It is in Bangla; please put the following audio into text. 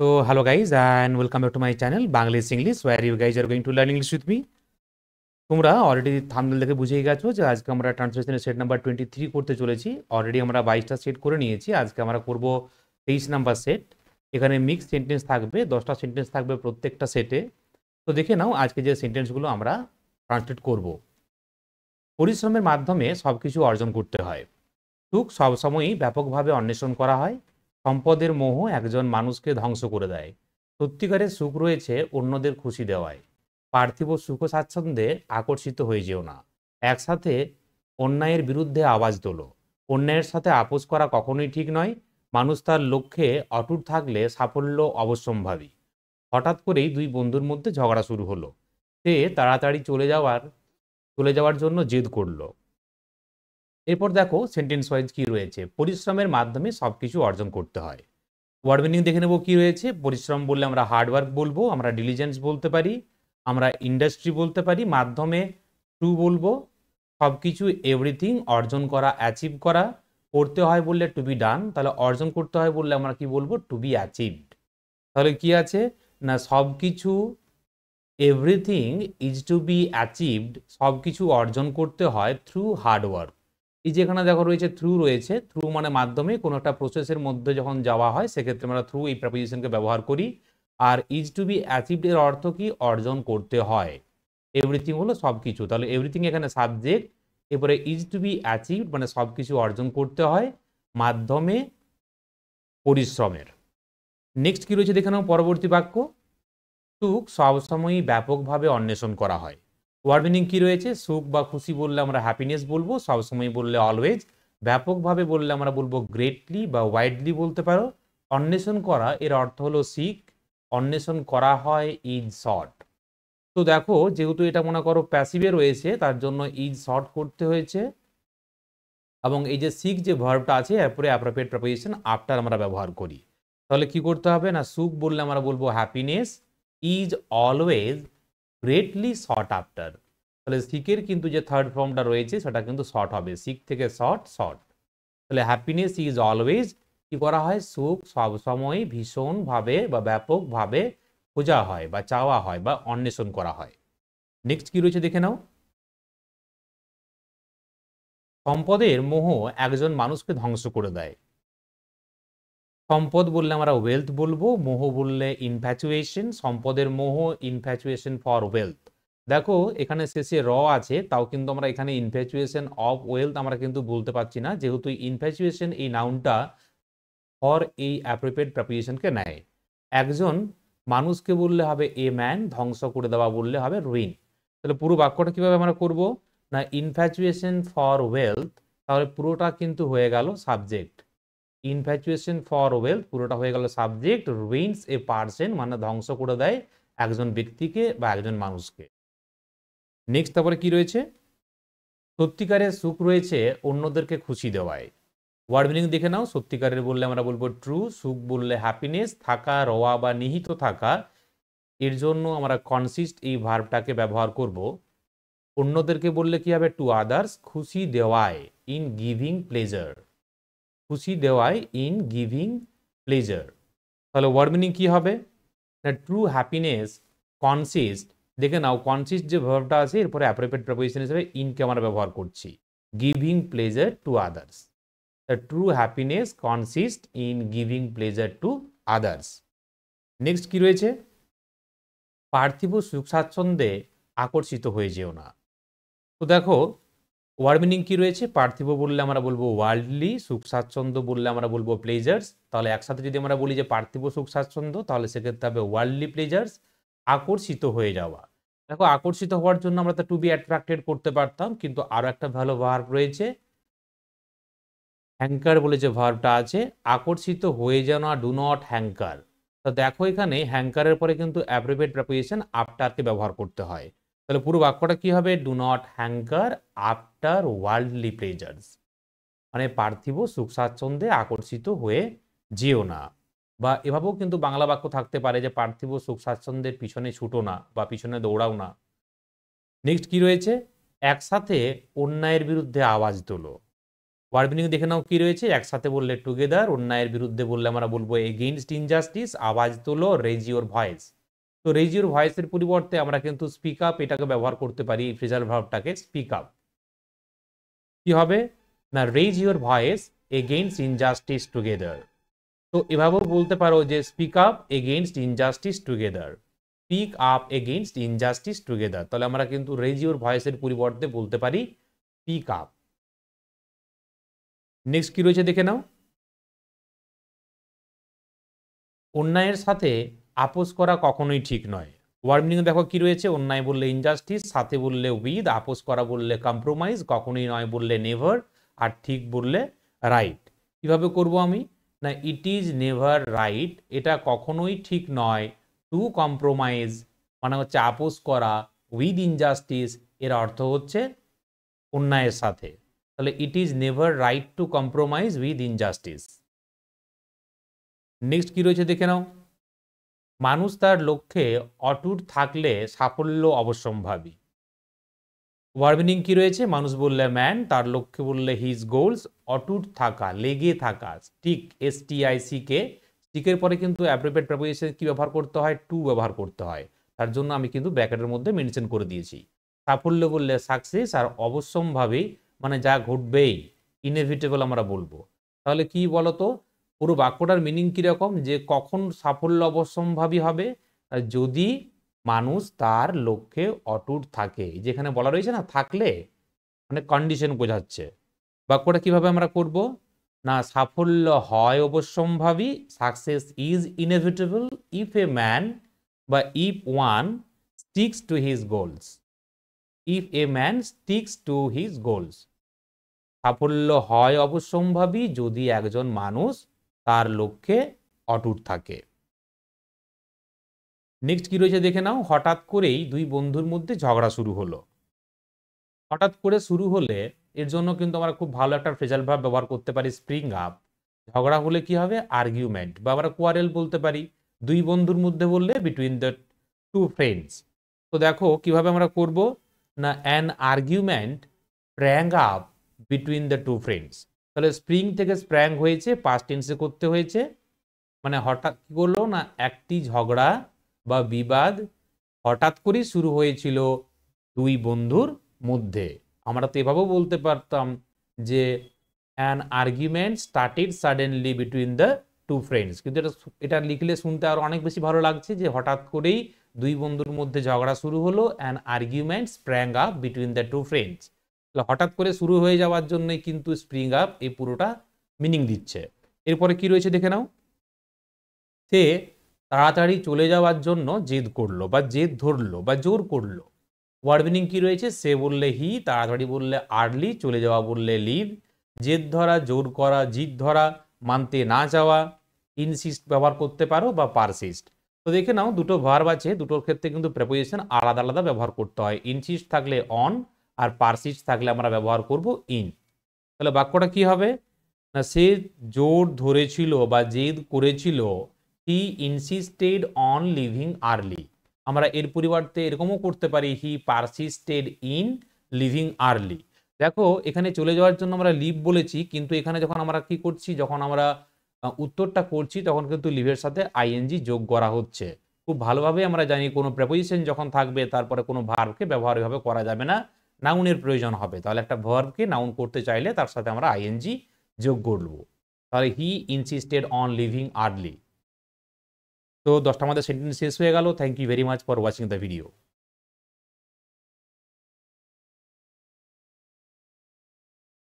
So, hello guys, and welcome back to my channel Bangladesh English, where you guys are going to learn English with me. তোমরা অলরেডি থাম্বনেল দেখে বুঝেই গেছো যে আজকে আমরা ট্রান্সলেশনের সেট নাম্বার 23 করতে চলেছি। অলরেডি আমরা 22টা সেট করে নিয়েছি। আজকে আমরা করব 23 নাম্বার সেট। এখানে মিক্স সেন্টেন্স থাকবে, 10টা সেন্টেন্স থাকবে প্রত্যেকটা সেটে। তো দেখে নাও আজকে যে সেন্টেন্সগুলো আমরা ট্রান্সলেট করব। পরিশ্রমের মাধ্যমে সবকিছু অর্জন করতে হয়। সুখ সবসময়ই ব্যাপকভাবে অন্বেষণ করা হয়। সম্পদের মোহ একজন মানুষকে ধ্বংস করে দেয়। সত্যিকারের সুখ রয়েছে অন্যদের খুশি দেওয়ায়। পার্থিব সুখ ও স্বাচ্ছন্দ্যে আকর্ষিত হয়ে যেও না। একসাথে অন্যায়ের বিরুদ্ধে আওয়াজ তোলো। অন্যায়ের সাথে আপোষ করা কখনোই ঠিক নয়। মানুষ তার লক্ষ্যে অটুট থাকলে সাফল্য অবশ্যম্ভাবী। হঠাৎ করেই দুই বন্ধুর মধ্যে ঝগড়া শুরু হলো। সে তাড়াতাড়ি চলে যাওয়ার জন্য জেদ করলো। এরপর দেখো সেন্টেন্স ওয়াইজ কি রয়েছে। পরিশ্রমের মাধ্যমে সবকিছু অর্জন করতে হয়। ওয়ার্ড মিনিং দেখে নেব কি রয়েছে। পরিশ্রম বললে আমরা হার্ডওয়ার্ক বলবো, আমরা ডিলিজেন্স বলতে পারি, আমরা ইন্ডাস্ট্রি বলতে পারি। মাধ্যমে টু বলবো। সবকিছু এভরিথিং অর্জন করা, অ্যাচিভ করা। করতে হয় বললে টু বি ডান, তাহলে অর্জন করতে হয় বললে আমরা কি বলবো, টু বি অ্যাচিভড। তাহলে কি আছে না, সবকিছু everything is to be achieved, সবকিছু অর্জন করতে হয় থ্রু হার্ডওয়ার্ক। এই যেখানে দেখো রয়েছে থ্রু রয়েছে, থ্রু মানে মাধ্যমে কোনো একটা প্রসেসের মধ্যে যখন যাওয়া হয় সেক্ষেত্রে আমরা থ্রু এই প্রেপোজিশনকে ব্যবহার করি। আর ইজ টু বি অ্যাচিভড এর অর্থ কি, অর্জন করতে হয়। এভরিথিং হলো সবকিছু, তাহলে এভরিথিং এখানে সাবজেক্ট। এরপরে ইজ টু বি অ্যাচিভড মানে সবকিছু অর্জন করতে হয় মাধ্যমে পরিশ্রমের। নেক্সট কি রয়েছে দেখে নাও পরবর্তী বাক্য। সুখ সবসময়ই ব্যাপকভাবে অন্বেষণ করা হয়। ওয়ার্ড মিনিং কি রয়েছে। সুখ বা খুশি বললে আমরা হ্যাপিনেস বলবো, সবসময় বললে অলওয়েজ, ব্যাপকভাবে বললে আমরা বলবো গ্রেটলি বা ওয়াইডলি বলতে পারো। অন্বেষণ করা এর অর্থ হলো সিক, অন্বেষণ করা হয় ইজ শর্ট। তো দেখো যেহেতু এটা মনে করো প্যাসিভে রয়েছে তার জন্য ইজ শর্ট করতে হয়েছে, এবং এই যে সিক যে ভার্বটা আছে এরপরে অ্যাপ্রোপ্রিয়েট প্রিপোজিশন আফটার আমরা ব্যবহার করি। তাহলে কি করতে হবে না, সুখ বললে আমরা বলবো happiness is always greatly short after. তাহলে সিকের কিন্তু যে থার্ড ফর্মটা রয়েছে সেটা কিন্তু শর্ট হবে, সিক থেকে শর্ট শর্ট। তাহলে হ্যাপিনেস ইজ অলওয়েজ কি করা হয়, সুখ সবসময় ভীষণভাবে বা ব্যাপকভাবে খোঁজা হয় বা চাওয়া হয় বা অন্বেষণ করা হয়। নেক্সট কি রয়েছে দেখে নাও। সম্পদের মোহ একজন মানুষকে ধ্বংস করে দেয়। সম্পদ বললে আমরা ওয়েলথ বলবো, মোহ বললে ইনফ্যাচুয়েশন। সম্পদের মোহ, ইনফ্যাচুয়েশন ফর ওয়েলথ। দেখো এখানে শেষে র আছে, তাও কিন্তু আমরা এখানে ইনফ্যাচুয়েশন অফ ওয়েলথ আমরা কিন্তু বলতে পারছি না, যেহেতু ইনফ্যাচুয়েশন এই নাউনটা ফর এই অ্যাপ্রোপ্রিয়েট প্রিপোজিশনকে নেয়। একজন মানুষকে বললে হবে এ ম্যান, ধ্বংস করে দেওয়া বললে হবে রুইন। তাহলে পুরো বাক্যটা কিভাবে আমরা করব না, ইনফ্যাচুয়েশন ফর ওয়েলথ, তাহলে পুরোটা কিন্তু হয়ে গেল সাবজেক্ট। ইনফ্যাচুয়েশন ফর ওয়েলথ পুরোটা হয়ে গেল সাবজেক্ট, রুইনস এ পারসন মানে ধ্বংস করে দেয় একজন ব্যক্তিকে বা একজন মানুষকে। নেক্সট তারপরে কি রয়েছে, সত্যিকারের সুখ রয়েছে অন্যদেরকে খুশি দেওয়ায়। ওয়ার্ড মিনিং দেখে নাও। সত্যিকারের বললে আমরা বলবো ট্রু, সুখ বললে হ্যাপিনেস, থাকা রওয়া বা নিহিত থাকা, এর জন্য আমরা কনসিস্ট এই ভার্বটাকে ব্যবহার করব। অন্যদেরকে বললে কি হবে, টু আদার্স, খুশি দেওয়ায়, ইন গিভিং প্লেজার, খুশি দেওয়ায় ইন গিভিং প্লেজার। তাহলে ওয়ার্ড মিনিং কি হবে না, ট্রু হ্যাপিনেস কনসিস্ট, দেখে নাও কনসিস্ট যে ভার্বটা আছে এরপরে অ্যাপ্রোপ্রিয়েট প্রিপোজিশন হিসেবে ইনকে আমরা ব্যবহার করছি, giving pleasure to others. The true happiness consist in giving pleasure to others. Next কি রয়েছে, পার্থিব সুখ স্বাচ্ছন্দ্যে আকর্ষিত হয়ে যেও না। তো দেখো ওয়ার্ড মিনিং কি রয়েছে, পার্থিব বললে আমরা বলবো ওয়ার্ল্ডলি, সুখ স্বাচ্ছন্দ্য বললে আমরা বলবো প্লেজার্স। তাহলে একসাথে যদি আমরা বলি যে পার্থিব সুখ স্বাচ্ছন্দ্য তাহলে সেক্ষেত্রে হবে ওয়ার্ল্ডলি প্লেজার্স। আকর্ষিত হয়ে যাওয়া, দেখো আকর্ষিত হওয়ার জন্য আমরা তো টু বি অ্যাট্রাক্টেড করতে পারতাম, কিন্তু আরো একটা ভালো ভার্ব রয়েছে হ্যাঙ্কার বলে যে ভার্বটা আছে, আকর্ষিত হয়ে যেও না, ডু নট হ্যাঙ্কার। তো দেখো এখানে হ্যাঙ্কারের পরে কিন্তু অ্যাপ্রোপ্রিয়েট প্রিপোজিশন আফটারকে ব্যবহার করতে হয়। তাহলে পুরো বাক্যটা কি হবে, do not hanker after worldly pleasures, মানে পার্থিব সুখ স্বাচ্ছন্দ্যে আকর্ষিত হয়ে যেও না। বা এভাবেও কিন্তু বাংলা বাক্য থাকতে পারে যে পার্থিব সুখ স্বাচ্ছন্দ্যের পিছনে ছুটো না বা পিছনে দৌড়াও না। নেক্সট কি রয়েছে, একসাথে অন্যায়ের বিরুদ্ধে আওয়াজ তোলো। ভার্ব মিনিং দেখে নাও কি রয়েছে, একসাথে বললে টুগেদার, অন্যায়ের বিরুদ্ধে বললে আমরা বলবো এগেইনস্ট ইনজাস্টিস, আওয়াজ তোলো, রেজ ইউর ভয়েস। তো রেজ ইউর ভয়েসের পরিবর্তে আমরা কিন্তু স্পিক আপ এটাকে ব্যবহার করতে পারি, ফ্রেজাল ভার্বটাকে স্পিক আপ। কি হবে না, raise your voice against injustice together. তো এভাবেও বলতে পারো যে speak up against injustice together, speak up against injustice together. তাহলে আমরা কিন্তু রেজ ইউর ভয়েসের পরিবর্তে বলতে পারি স্পিক আপ। নেক্সট কি রয়েছে দেখে নাও, অন্যায়ের সাথে আপোষ করা কখনোই ঠিক নয়। ওয়ার্ড মিনিং দেখো কি রয়েছে, অন্যায় বললে ইনজাস্টিস, সাথে বললে উইথ, আপোষ করা বললে কম্প্রোমাইজ, কখনোই নয় বললে নেভার, আর ঠিক বললে রাইট। কিভাবে করব আমি, না ইট ইজ নেভার রাইট, এটা কখনোই ঠিক নয়, টু কম্প্রোমাইজ মানে হচ্ছে আপোষ করা, উইথ ইনজাস্টিস এর অর্থ হচ্ছে অন্যায়ের সাথে। তাহলে it is never right two compromise with injustice. Next কি রয়েছে দেখে নাও, মানুষ তার লক্ষ্যে অটুট থাকলে সাফল্য অবশ্যম্ভাবী। ওয়ার্ড মিনিং কি রয়েছে, মানুষ বললে ম্যান, তার লক্ষ্যে বললে হিজ গোলস, অটুট থাকা লেগে থাকা, স্টিক STICK, স্টিকের পরে কিন্তু অ্যাপ্রোপ্রিয়েট প্রেপোজিশন কি ব্যবহার করতে হয়, টু ব্যবহার করতে হয়, তার জন্য আমি কিন্তু ব্র্যাকেটের মধ্যে মেনশন করে দিয়েছি। সাফল্য বললে সাকসেস, আর অবশ্যম্ভাবী মানে যা ঘটবেই, ইনএভিটেবল আমরা বলবো। তাহলে কি বলতো, পুরো বাক্যটার মিনিং কিরকম, যে কখন সাফল্য অবশ্যম্ভাবী হবে, যদি মানুষ তার লক্ষ্যে অটুট থাকে। যেখানে বলা রয়েছে না থাকলে, মানে কন্ডিশন বোঝাচ্ছে। বাক্যটা কিভাবে আমরা করব, না সাফল্য হয় অবশ্যম্ভাবী, success is inevitable if a man বা if one sticks to his goals, if a man sticks to his goals. সাফল্য হয় অবশ্যম্ভাবী যদি একজন মানুষ তার লক্ষ্যে অটুট থাকে। নেক্সট কি রয়েছে দেখে নাও, হঠাৎ করেই দুই বন্ধুর মধ্যে ঝগড়া শুরু হলো। হঠাৎ করে শুরু হলে এর জন্য কিন্তু আমরা খুব ভালো একটা ফ্রেজাল ভার্ব ব্যবহার করতে পারি, স্প্রিং আপ। ঝগড়া হলে কি হবে, আর্গুমেন্ট, বা আমরা কোয়ারেল বলতে পারি। দুই বন্ধুর মধ্যে বললে বিটুইন দ্য টু ফ্রেন্ডস। তো দেখো কিভাবে আমরা করব, না an argument sprang up between the two friends. তাহলে স্প্রিং থেকে স্প্র্যাং হয়েছে, পাস্ট টেন্সে করতে হয়েছে, মানে হঠাৎ কি করলো না একটি ঝগড়া বা বিবাদ হঠাৎ করেই শুরু হয়েছিল দুই বন্ধুর মধ্যে। আমরা তো এভাবেও বলতে পারতাম যে an argument started suddenly between the two friends, কিন্তু এটা লিখলে শুনতে আরো অনেক বেশি ভালো লাগছে যে হঠাৎ করেই দুই বন্ধুর মধ্যে ঝগড়া শুরু হলো, an argument sprang up between the two friends. হঠাৎ করে শুরু হয়ে যাওয়ার জন্যই কিন্তু স্প্রিং আপ এই পুরোটা মিনিং দিচ্ছে। এরপরে কি রয়েছে দেখে নাও, সে তাড়াতাড়ি চলে যাওয়ার জন্য জেদ করলো বা জেদ ধরলো বা জোর করলো। ওয়ার্ড মিনিং কি রয়েছে, সে বললে হি, তাড়াতাড়ি বললে আর্লি, চলে যাওয়া বললে লিভ, জেদ ধরা, জোর করা, জিদ ধরা, মানতে না যাওয়া, ইনসিস্ট ব্যবহার করতে পারো বা পারসিস্ট। তো দেখে নাও দুটো ভার্ব আছে, দুটোর ক্ষেত্রে কিন্তু প্রেপোজিশন আলাদা আলাদা ব্যবহার করতে হয়। ইনসিস্ট থাকলে অন, আর পারসিস্ট থাকলে আমরা ব্যবহার করব ইন। তাহলে বাক্যটা কি হবে, না সে জোর ধরেছিল বা জেদ করেছিল, হি ইনসিস্টেড অন লিভিং আর্লি। আমরা এর পরিবর্তে এরকমও করতে পারি, হি পারসিস্টেড ইন লিভিং আর্লি। দেখো এখানে চলে যাওয়ার জন্য আমরা লিভ বলেছি, কিন্তু এখানে যখন আমরা কি করছি, যখন আমরা উত্তরটা করছি তখন কিন্তু লিভের সাথে আইএনজি যোগ করা হচ্ছে। খুব ভালোভাবে আমরা জানি কোনো প্রেপোজিশন যখন থাকবে তারপরে কোনো ভার্বকে ব্যবহার এভাবে করা যাবে না, নাউনের প্রয়োজন হবে। তাহলে একটা ভার্বকে নাউন করতে চাইলে তার সাথে আমরা আইএনজি যোগ করব। তাহলে he insisted on leaving early. তো 10টা আমাদের সেন্টেন্স শেষ হয়ে গেল। Thank you very much for watching the video.